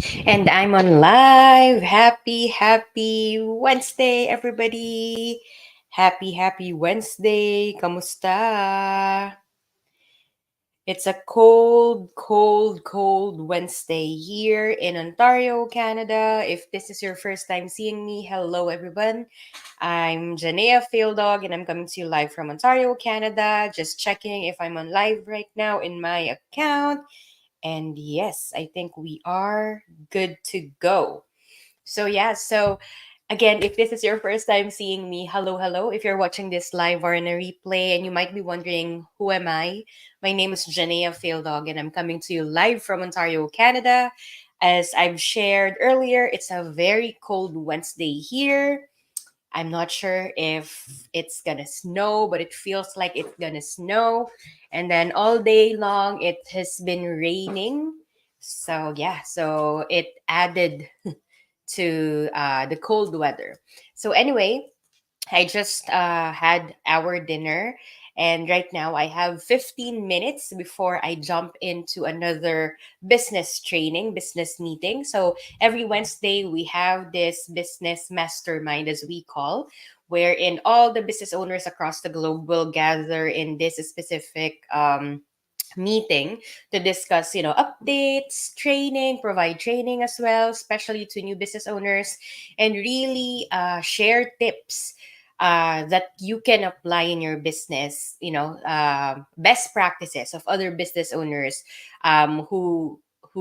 And I'm on live. Happy Wednesday, everybody. Happy Wednesday. Kamusta? It's a cold Wednesday here in Ontario, Canada. If this is your first time seeing me, hello, everyone. I'm Janea Dog, and I'm coming to you live from Ontario, Canada. Just checking if I'm on live right now in my account. And yes, I think we are good to go. So again, if this is your first time seeing me, hello. If you're watching this live or in a replay and you might be wondering, who am I? My name is Janea Dog, and I'm coming to you live from Ontario, Canada. As I've shared earlier, it's a very cold Wednesday here. I'm not sure if it's gonna snow, but it feels like it's gonna snow. And then all day long, it has been raining. So it added to the cold weather. So anyway, I just had our dinner, and right now I have 15 minutes before I jump into another business training, business meeting. So every Wednesday, we have this business mastermind, as we call, wherein all the business owners across the globe will gather in this specific meeting to discuss updates, training, provide training as well, especially to new business owners, and really share tips that you can apply in your business, best practices of other business owners who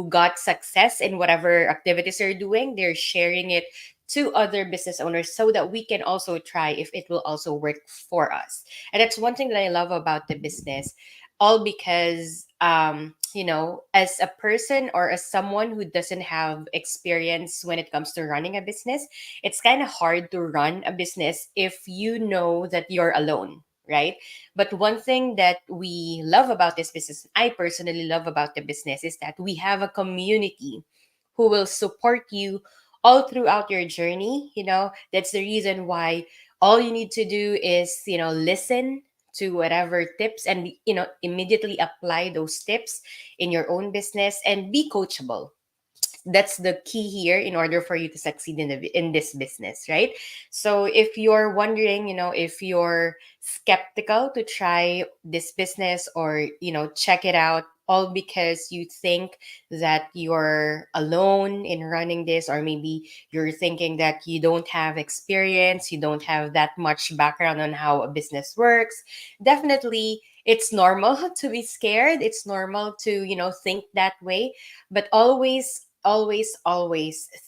got success in whatever activities they're doing. They're sharing it to other business owners so that we can also try if it will also work for us. And that's one thing that I love about the business, all because as a person or as someone who doesn't have experience when it comes to running a business, it's kind of hard to run a business if you know that you're alone, right? But one thing that we love about this business, I personally love about the business, is that we have a community who will support you all throughout your journey. That's the reason why all you need to do is listen to whatever tips and immediately apply those tips in your own business and be coachable. That's the key here in order for you to succeed in this business, right? So if you're wondering, if you're skeptical to try this business or check it out, all because you think that you're alone in running this, or maybe you're thinking that you don't have experience, you don't have that much background on how a business works, definitely it's normal to be scared. It's normal to think that way, but always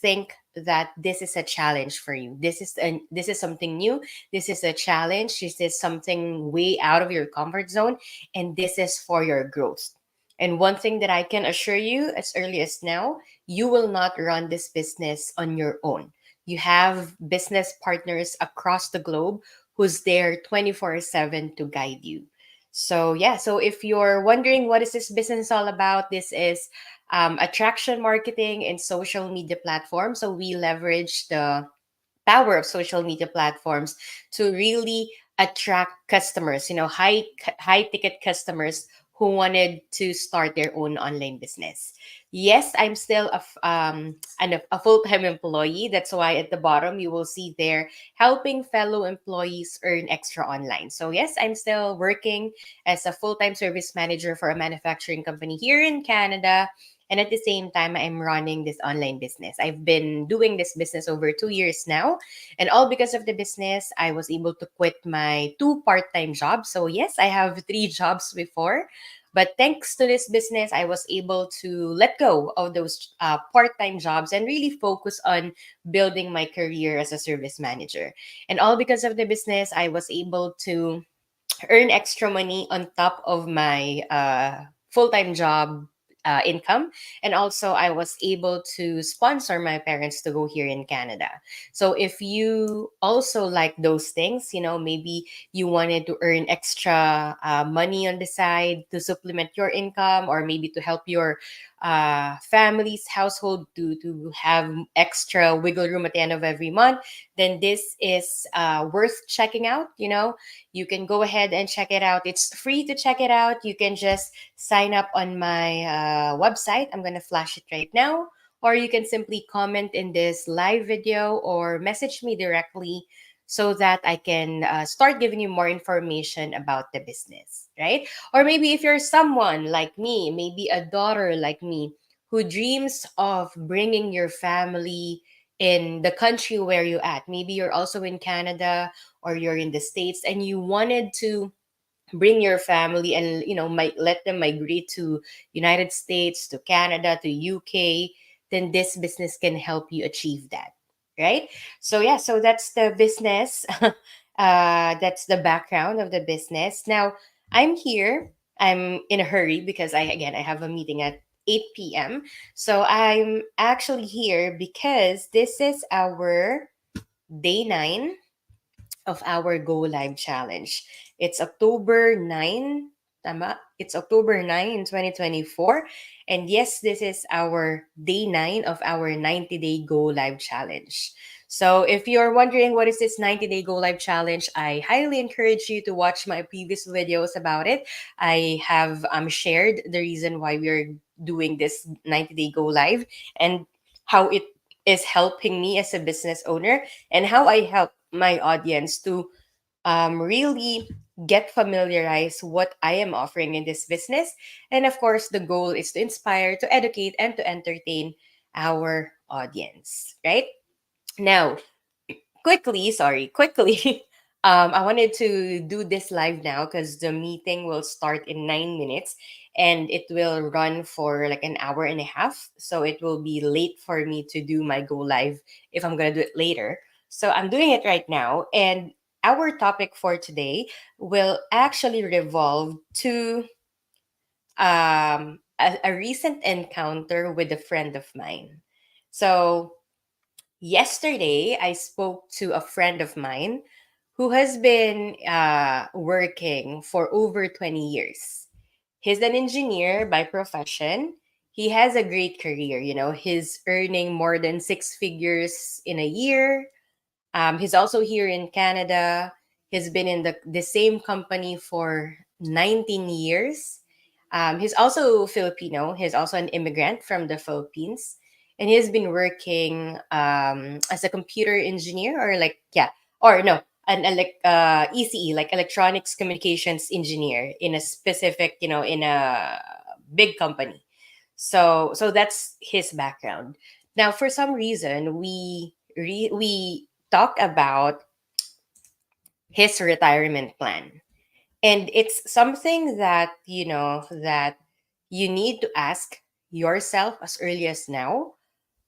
think that this is a challenge for you. This is something new. This is a challenge. This is something way out of your comfort zone, and this is for your growth. And one thing that I can assure you, as early as now, you will not run this business on your own. You have business partners across the globe who's there 24/7 to guide you. So if you're wondering what is this business all about, this is attraction marketing and social media platforms. So we leverage the power of social media platforms to really attract customers, high ticket customers who wanted to start their own online business. Yes, I'm still a full-time employee. That's why at the bottom you will see there, helping fellow employees earn extra online. So yes, I'm still working as a full-time service manager for a manufacturing company here in Canada. And at the same time, I'm running this online business. I've been doing this business over 2 years now. And all because of the business, I was able to quit my two part time jobs. So, yes, I have three jobs before. But thanks to this business, I was able to let go of those part time jobs and really focus on building my career as a service manager. And all because of the business, I was able to earn extra money on top of my full-time job income. And also I was able to sponsor my parents to go here in Canada. So if you also like those things, maybe you wanted to earn extra money on the side to supplement your income, or maybe to help your family's household to have extra wiggle room at the end of every month, then this is worth checking out. You can go ahead and check it out. It's free to check it out. You can just sign up on my website. I'm going to flash it right now. or you can simply comment in this live video or message me directly so that I can start giving you more information about the business, right? Or maybe if you're someone like me, maybe a daughter like me, who dreams of bringing your family in the country where you're at. Maybe you're also in Canada or you're in the States and you wanted to bring your family and might let them migrate to United States, to Canada, to UK, then this business can help you achieve that, right? So yeah, so that's the business. That's the background of the business. Now I'm here. I'm in a hurry because I have a meeting at 8 p.m. So I'm actually here because this is our day 9 of our Go Live challenge. It's October 9, tama? It's October 9 in 2024. And yes, this is our day 9 of our 90-day Go Live challenge. So if you're wondering what is this 90-day Go Live challenge, I highly encourage you to watch my previous videos about it. I have shared the reason why we're doing this 90-day Go Live and how it is helping me as a business owner and how I help my audience to really get familiarized what I am offering in this business. And of course, the goal is to inspire, to educate, and to entertain our audience, right? Now, quickly. I wanted to do this live now because the meeting will start in 9 minutes and it will run for like an hour and a half. So it will be late for me to do my go live if I'm going to do it later. So I'm doing it right now. And our topic for today will actually revolve to a recent encounter with a friend of mine. So yesterday, I spoke to a friend of mine who has been working for over 20 years. He's an engineer by profession. He has a great career. He's earning more than six figures in a year. He's also here in Canada. He's been in the same company for 19 years. He's also Filipino. He's also an immigrant from the Philippines. And he's been working as a computer engineer or like, yeah, or no, ECE, like electronics communications engineer in a specific, in a big company. So that's his background. Now, for some reason, we talk about his retirement plan, and it's something that you need to ask yourself as early as now.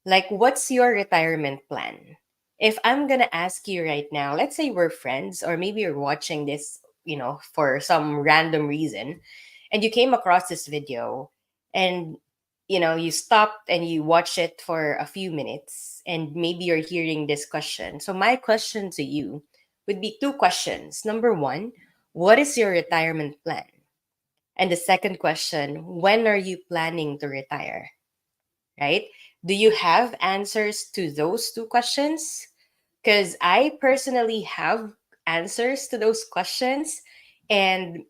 Like, what's your retirement plan? If I'm gonna ask you right now, let's say we're friends, or maybe you're watching this, for some random reason, and you came across this video, and you stopped and you watch it for a few minutes, and maybe you're hearing this question. So my question to you would be two questions. Number one, what is your retirement plan? And the second question, when are you planning to retire? Right? Do you have answers to those two questions? Because I personally have answers to those questions, and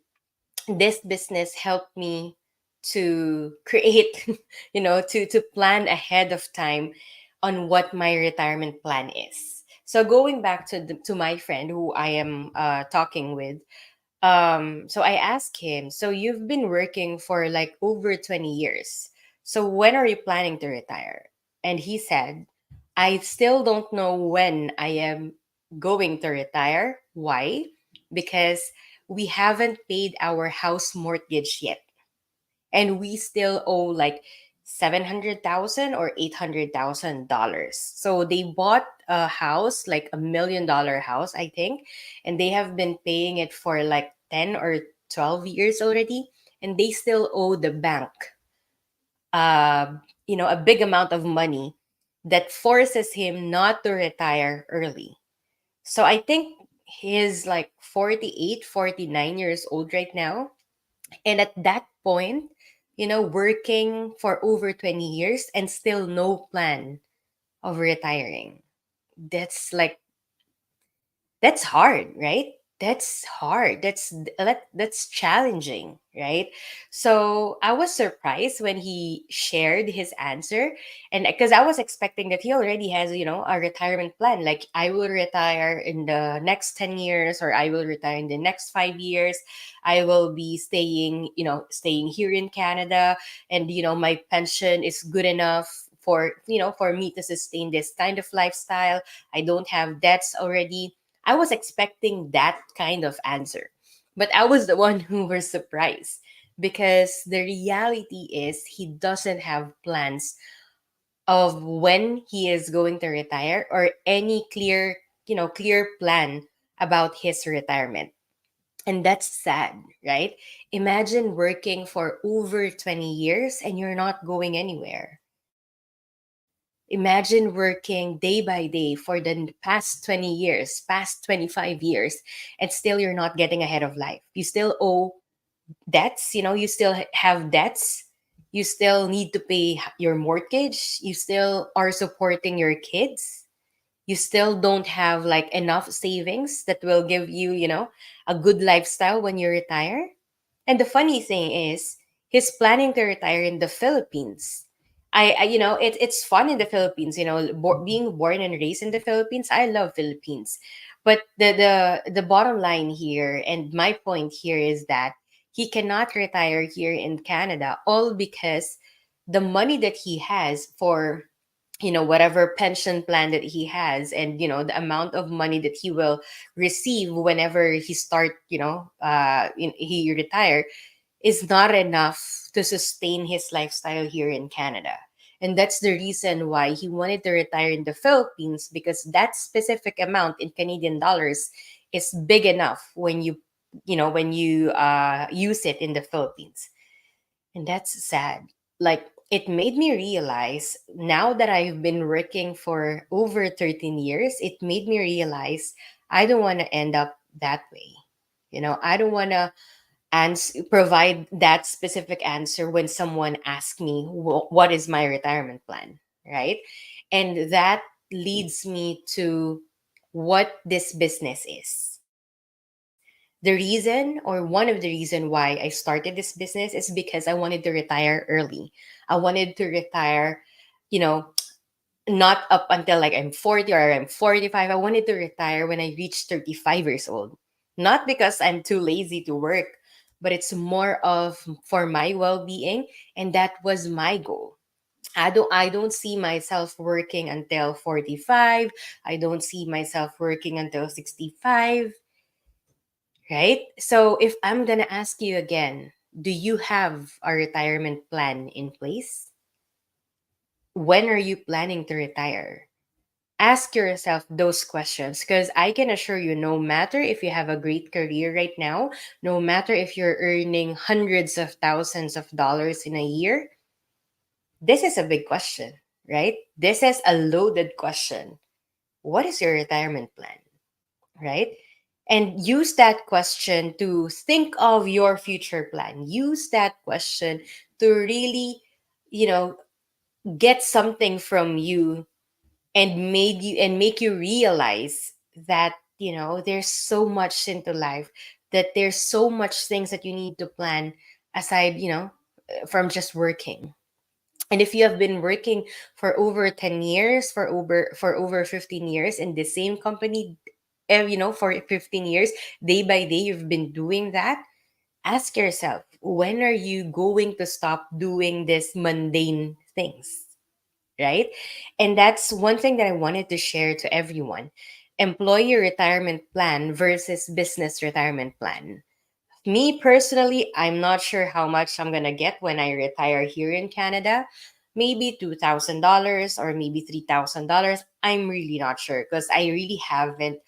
this business helped me to create, to plan ahead of time on what my retirement plan is. So going back to my friend who I am talking with, so I asked him, so you've been working for like over 20 years. So when are you planning to retire? And he said, I still don't know when I am going to retire. Why? Because we haven't paid our house mortgage yet. And we still owe like 700,000 or $800,000. So they bought a house, like $1 million house, I think, and they have been paying it for like 10 or 12 years already, and they still owe the bank a big amount of money that forces him not to retire early. So I think he's like 48, 49 years old right now, and at that point, working for over 20 years and still no plan of retiring. That's like, that's hard, right? That's hard. That's challenging, right? So I was surprised when he shared his answer, and because I was expecting that he already has, a retirement plan. Like, I will retire in the next 10 years, or I will retire in the next 5 years. I will be staying here in Canada, and my pension is good enough for me to sustain this kind of lifestyle. I don't have debts already. I was expecting that kind of answer. But I was the one who was surprised, because the reality is he doesn't have plans of when he is going to retire, or any clear plan about his retirement. And that's sad, right? Imagine working for over 20 years and you're not going anywhere. Imagine working day by day for the past 20 years, past 25 years, and still you're not getting ahead of life. You still owe debts, you still have debts. You still need to pay your mortgage. You still are supporting your kids. You still don't have like enough savings that will give you, a good lifestyle when you retire. And the funny thing is, he's planning to retire in the Philippines. It's fun in the Philippines. Being born and raised in the Philippines, I love Philippines. But the bottom line here, and my point here, is that he cannot retire here in Canada, all because the money that he has for whatever pension plan that he has, and the amount of money that he will receive whenever he retire, is not enough to sustain his lifestyle here in Canada. And that's the reason why he wanted to retire in the Philippines, because that specific amount in Canadian dollars is big enough when you use it in the Philippines. And that's sad. Like, it made me realize, now that I've been working for over 13 years, it made me realize I don't want to end up that way. I don't want to provide that specific answer when someone asks me, what is my retirement plan, right? And that leads me to what this business is. The reason, or one of the reason why I started this business, is because I wanted to retire early. I wanted to retire, you know, not up until like I'm 40 or I'm 45. I wanted to retire when I reached 35 years old. Not because I'm too lazy to work, but it's more of for my well-being, and that was my goal. I don't see myself working until 45. I don't see myself working until 65, right? So if I'm going to ask you again, do you have a retirement plan in place? When are you planning to retire? Ask yourself those questions, because I can assure you, no matter if you have a great career right now, no matter if you're earning hundreds of thousands of dollars in a year, this is a big question, right? This is a loaded question. What is your retirement plan, right? And use that question to think of your future plan. Use that question to really, you know, get something from you, and make you realize that there's so much into life, that there's so much things that you need to plan aside, from just working. And if you have been working for over 10 years, for over 15 years in the same company, for 15 years, day by day you've been doing that, ask yourself, when are you going to stop doing these mundane things, right? And that's one thing that I wanted to share to everyone. Employee retirement plan versus business retirement plan. Me personally, I'm not sure how much I'm gonna get when I retire here in Canada. Maybe $2,000 or maybe $3,000. I'm really not sure, because I really haven't,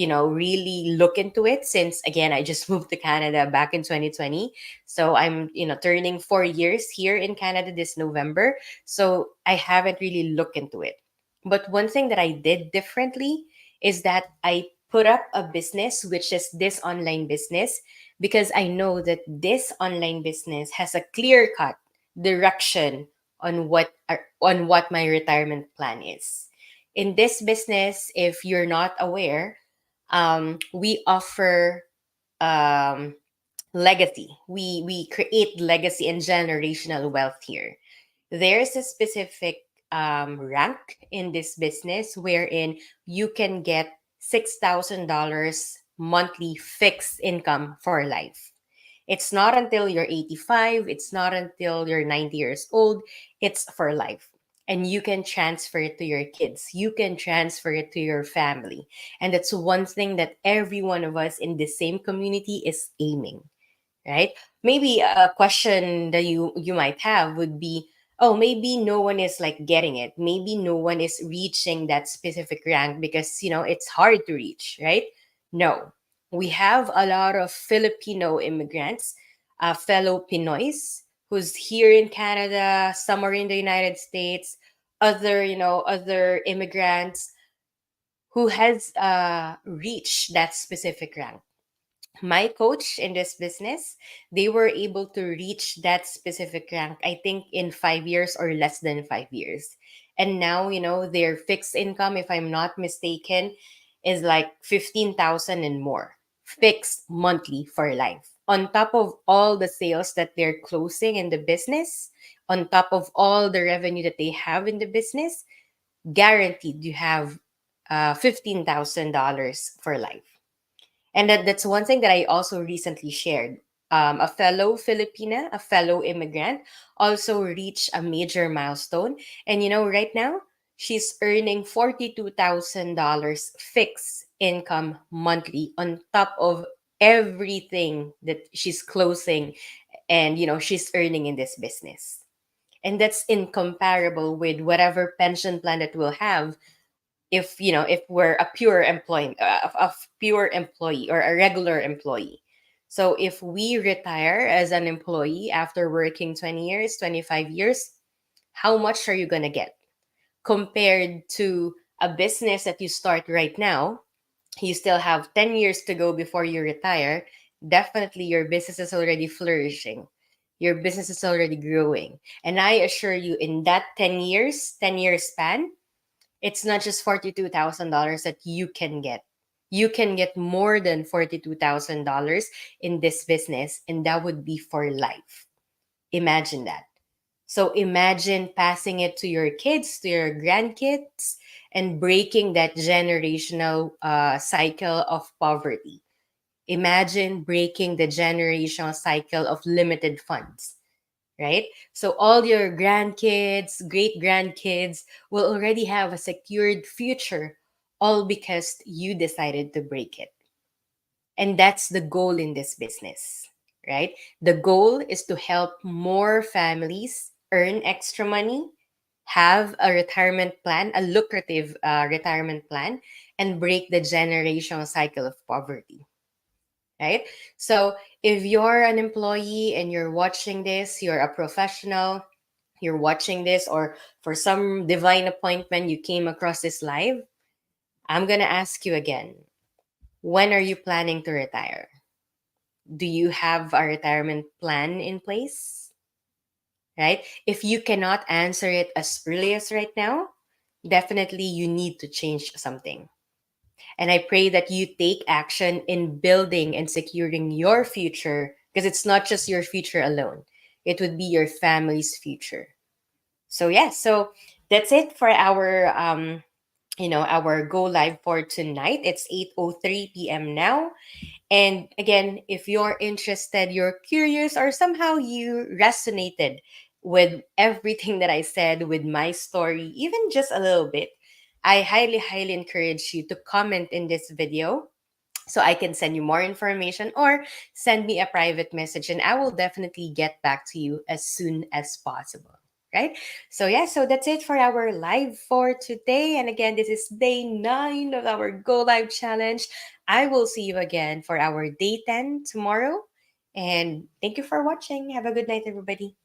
really look into it, since again I just moved to Canada back in 2020. So I'm, turning 4 years here in Canada this November. So I haven't really looked into it. But one thing that I did differently is that I put up a business, which is this online business, because I know that this online business has a clear cut direction on what my retirement plan is. In this business, if you're not aware, We offer um, legacy. We create legacy and generational wealth here. There's a specific rank in this business wherein you can get $6,000 monthly fixed income for life. It's not until you're 85, it's not until you're 90 years old, it's for life. And you can transfer it to your kids, you can transfer it to your family. And that's one thing that every one of us in the same community is aiming, right? Maybe a question that you might have would be, oh, maybe no one is like getting it. Maybe no one is reaching that specific rank because, it's hard to reach, right? No. We have a lot of Filipino immigrants, fellow Pinoys who's here in Canada, some are in the United States, other immigrants who has reached that specific rank. My coach in this business, they were able to reach that specific rank, I think, in 5 years or less than 5 years. And now, their fixed income, if I'm not mistaken, is like 15,000 and more fixed monthly for life. On top of all the sales that they're closing in the business, on top of all the revenue that they have in the business, guaranteed you have $15,000 for life. And that's one thing that I also recently shared. A fellow Filipina, a fellow immigrant, also reached a major milestone. And right now, she's earning $42,000 fixed income monthly on top of everything that she's closing and she's earning in this business. And that's incomparable with whatever pension plan that we'll have if we're a pure employee, a pure employee or a regular employee. So if we retire as an employee after working 20 years, 25 years, how much are you going to get compared to a business that you start right now? You still have 10 years to go before you retire. Definitely your business is already flourishing, your business is already growing, and I assure you, in that 10 year span, it's not just $42,000 that you can get. You can get more than $42,000 in this business, and that would be for life. Imagine that. So imagine passing it to your kids, to your grandkids, and breaking that generational cycle of poverty. Imagine breaking the generational cycle of limited funds, right? So all your grandkids, great grandkids will already have a secured future, all because you decided to break it. And that's the goal in this business, right? The goal is to help more families earn extra money, have a retirement plan, a lucrative retirement plan, and break the generational cycle of poverty, right? So if you're an employee and you're watching this, you're a professional, you're watching this, or for some divine appointment you came across this live, I'm going to ask you again, when are you planning to retire? Do you have a retirement plan in place? Right? If you cannot answer it as early as right now, definitely you need to change something. And I pray that you take action in building and securing your future, because it's not just your future alone, it would be your family's future. So, yeah, so that's it for our go live for tonight. It's 8:03 p.m. now. And again, if you're interested, you're curious, or somehow you resonated with everything that I said, with my story, even just a little bit, I highly, highly encourage you to comment in this video so I can send you more information, or send me a private message and I will definitely get back to you as soon as possible. Right? So, yeah, so that's it for our live for today. And again, this is day 9 of our Go Live Challenge. I will see you again for our day 10 tomorrow. And thank you for watching. Have a good night, everybody.